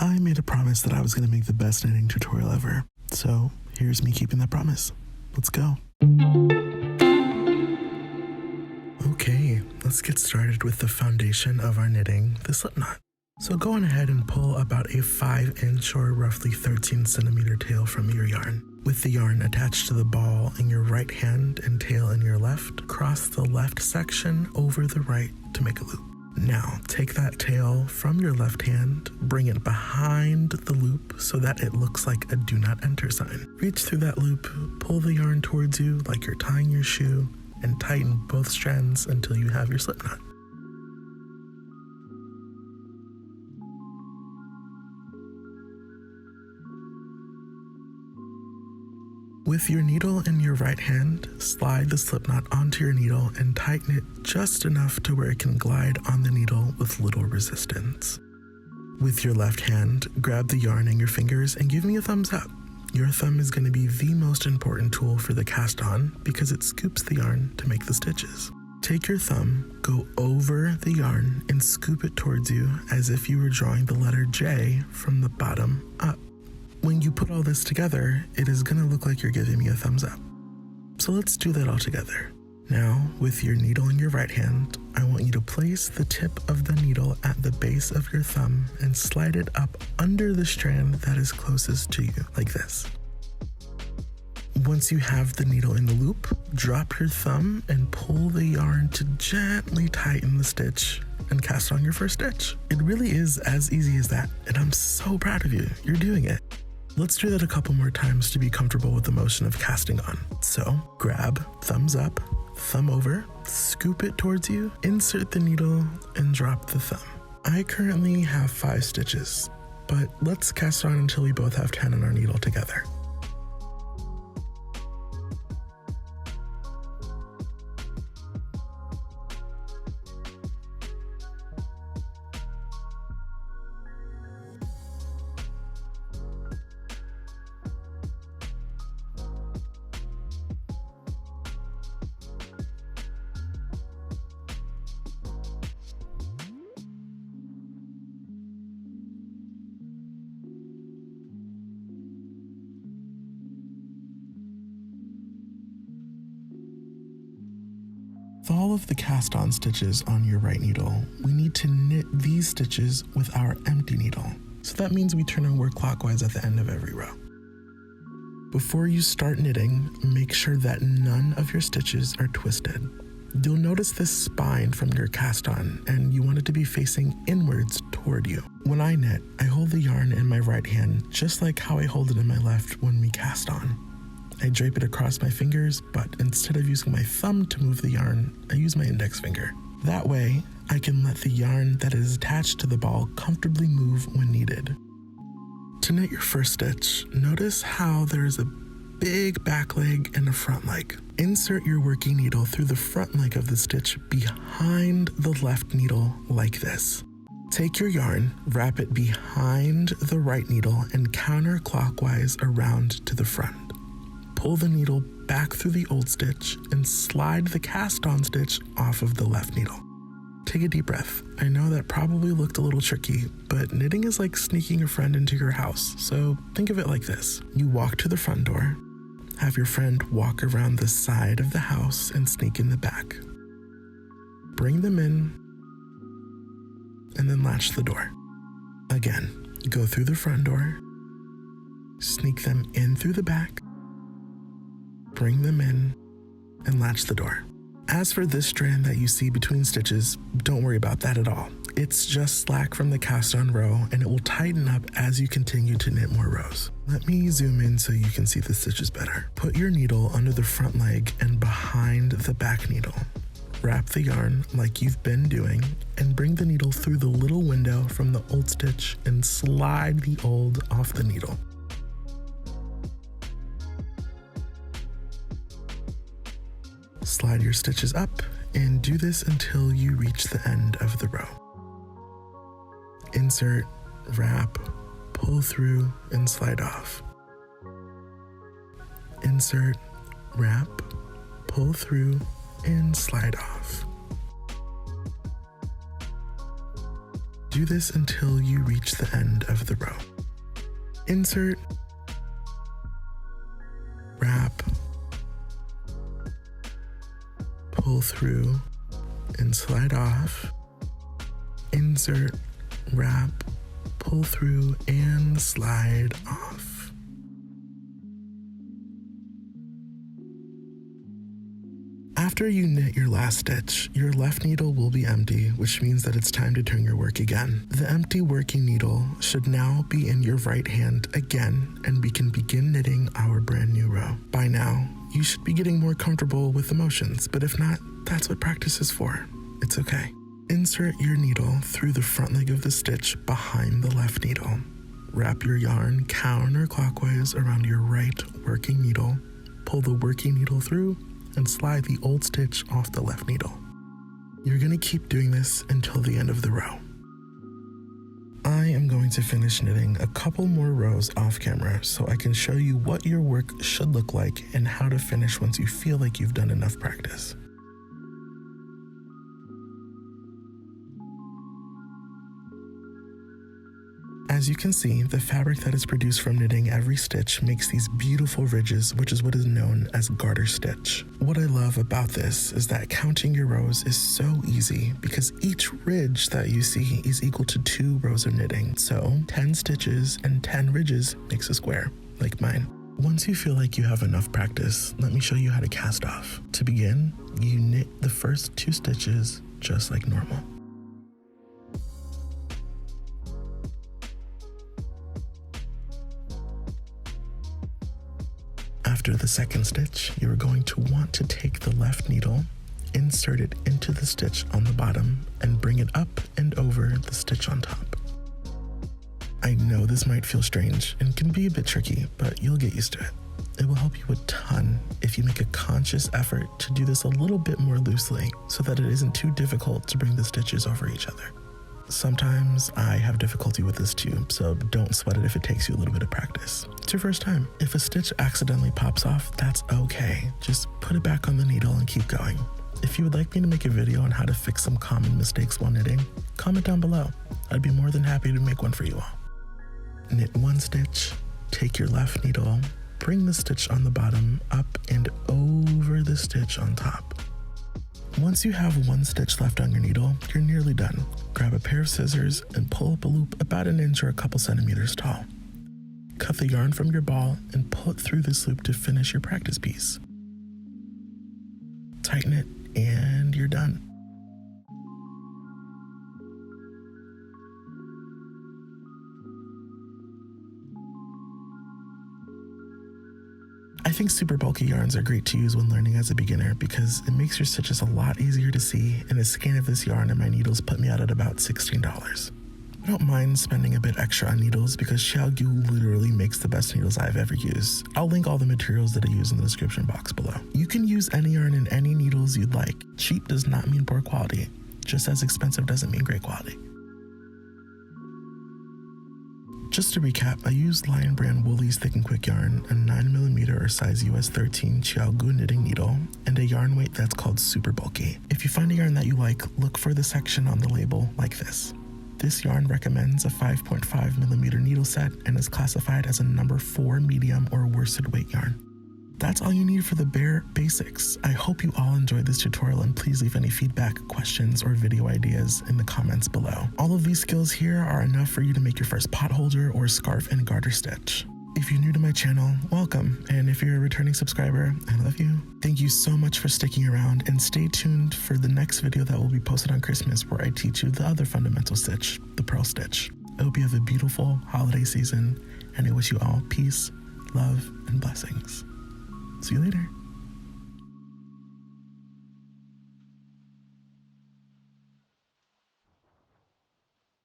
I made a promise that I was going to make the best knitting tutorial ever, so here's me keeping that promise. Let's go. Okay, let's get started with the foundation of our knitting, the slip knot. So go on ahead and pull about a 5-inch or roughly 13-centimeter tail from your yarn. With the yarn attached to the ball in your right hand and tail in your left, cross the left section over the right to make a loop. Now, take that tail from your left hand, bring it behind the loop so that it looks like a do not enter sign. Reach through that loop, pull the yarn towards you like you're tying your shoe, and tighten both strands until you have your slip knot. With your needle in your right hand, slide the slip knot onto your needle and tighten it just enough to where it can glide on the needle with little resistance. With your left hand, grab the yarn in your fingers and give me a thumbs up. Your thumb is going to be the most important tool for the cast on because it scoops the yarn to make the stitches. Take your thumb, go over the yarn, and scoop it towards you as if you were drawing the letter J from the bottom up. When you put all this together, it is going to look like you're giving me a thumbs up. So let's do that all together. Now, with your needle in your right hand, I want you to place the tip of the needle at the base of your thumb and slide it up under the strand that is closest to you, like this. Once you have the needle in the loop, drop your thumb and pull the yarn to gently tighten the stitch and cast on your first stitch. It really is as easy as that, and I'm so proud of you. You're doing it. Let's do that a couple more times to be comfortable with the motion of casting on. So grab, thumbs up, thumb over, scoop it towards you, insert the needle, and drop the thumb. I currently have 5 stitches, but let's cast on until we both have 10 on our needle together. With all of the cast on stitches on your right needle, we need to knit these stitches with our empty needle. So that means we turn and work clockwise at the end of every row. Before you start knitting, make sure that none of your stitches are twisted. You'll notice this spine from your cast on, and you want it to be facing inwards toward you. When I knit, I hold the yarn in my right hand just like how I hold it in my left when we cast on. I drape it across my fingers, but instead of using my thumb to move the yarn, I use my index finger. That way, I can let the yarn that is attached to the ball comfortably move when needed. To knit your first stitch, notice how there is a big back leg and a front leg. Insert your working needle through the front leg of the stitch behind the left needle like this. Take your yarn, wrap it behind the right needle, and counterclockwise around to the front. Pull the needle back through the old stitch and slide the cast-on stitch off of the left needle. Take a deep breath. I know that probably looked a little tricky, but knitting is like sneaking a friend into your house, so think of it like this. You walk to the front door, have your friend walk around the side of the house and sneak in the back. Bring them in, and then latch the door. Again, go through the front door, sneak them in through the back, bring them in, and latch the door. As for this strand that you see between stitches, don't worry about that at all. It's just slack from the cast on row, and it will tighten up as you continue to knit more rows. Let me zoom in so you can see the stitches better. Put your needle under the front leg and behind the back needle. Wrap the yarn like you've been doing, and bring the needle through the little window from the old stitch and slide the old off the needle. Slide your stitches up and do this until you reach the end of the row. Insert, wrap, pull through, and slide off. Insert, wrap, pull through, and slide off. Do this until you reach the end of the row. Insert, wrap, pull through, and slide off. Insert, wrap, pull through, and slide off. After you knit your last stitch, your left needle will be empty, which means that it's time to turn your work again. The empty working needle should now be in your right hand again, and we can begin knitting our brand new row. By now, you should be getting more comfortable with the motions, but if not, that's what practice is for. It's okay. Insert your needle through the front leg of the stitch behind the left needle. Wrap your yarn counterclockwise around your right working needle. Pull the working needle through and slide the old stitch off the left needle. You're going to keep doing this until the end of the row. I am going to finish knitting a couple more rows off camera so I can show you what your work should look like and how to finish once you feel like you've done enough practice. As you can see, the fabric that is produced from knitting every stitch makes these beautiful ridges, which is what is known as garter stitch. What I love about this is that counting your rows is so easy because each ridge that you see is equal to 2 rows of knitting. So 10 stitches and 10 ridges makes a square, like mine. Once you feel like you have enough practice, let me show you how to cast off. To begin, you knit the first 2 stitches just like normal. After the second stitch, you are going to want to take the left needle, insert it into the stitch on the bottom, and bring it up and over the stitch on top. I know this might feel strange and can be a bit tricky, but you'll get used to it. It will help you a ton if you make a conscious effort to do this a little bit more loosely so that it isn't too difficult to bring the stitches over each other. Sometimes I have difficulty with this too, so don't sweat it if it takes you a little bit of practice. It's your first time. If a stitch accidentally pops off, that's okay. Just put it back on the needle and keep going. If you would like me to make a video on how to fix some common mistakes while knitting, comment down below. I'd be more than happy to make one for you all. Knit 1 stitch, take your left needle, bring the stitch on the bottom up and over the stitch on top. Once you have 1 stitch left on your needle, you're nearly done. Grab a pair of scissors and pull up a loop about 1 inch or a couple centimeters tall. Cut the yarn from your ball and pull it through this loop to finish your practice piece. Tighten it and you're done. I think super bulky yarns are great to use when learning as a beginner because it makes your stitches a lot easier to see, and a skein of this yarn and my needles put me out at about $16. I don't mind spending a bit extra on needles because Xiaogu literally makes the best needles I've ever used. I'll link all the materials that I use in the description box below. You can use any yarn and any needles you'd like. Cheap does not mean poor quality, just as expensive doesn't mean great quality. Just to recap, I used Lion Brand Woolies Thick and Quick yarn, a 9mm or size US 13 Xiaogu knitting needle, and a yarn weight that's called super bulky. If you find a yarn that you like, look for the section on the label like this. This yarn recommends a 5.5mm needle set and is classified as a number 4 medium or worsted weight yarn. That's all you need for the bare basics. I hope you all enjoyed this tutorial, and please leave any feedback, questions, or video ideas in the comments below. All of these skills here are enough for you to make your first pot holder or scarf and garter stitch. If you're new to my channel, welcome, and if you're a returning subscriber, I love you. Thank you so much for sticking around, and stay tuned for the next video that will be posted on Christmas where I teach you the other fundamental stitch, the purl stitch. I hope you have a beautiful holiday season, and I wish you all peace, love, and blessings. See you later.